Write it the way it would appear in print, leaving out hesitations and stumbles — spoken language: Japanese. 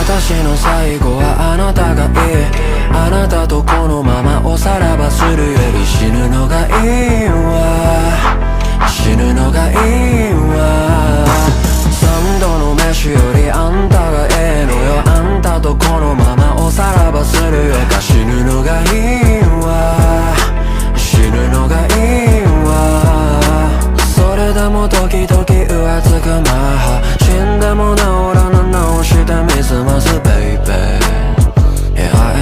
私の最後はあなたがいい。あなたとこのままおさらばするより死ぬのがいいわ、死ぬのがいいわ。三度の飯よりあんたがええのよ。あんたとこのままおさらばするより死ぬのがいいわ、死ぬのがいいわ。それでも時々浮つくマハ、死んでも治らぬ直してみすますベイベー。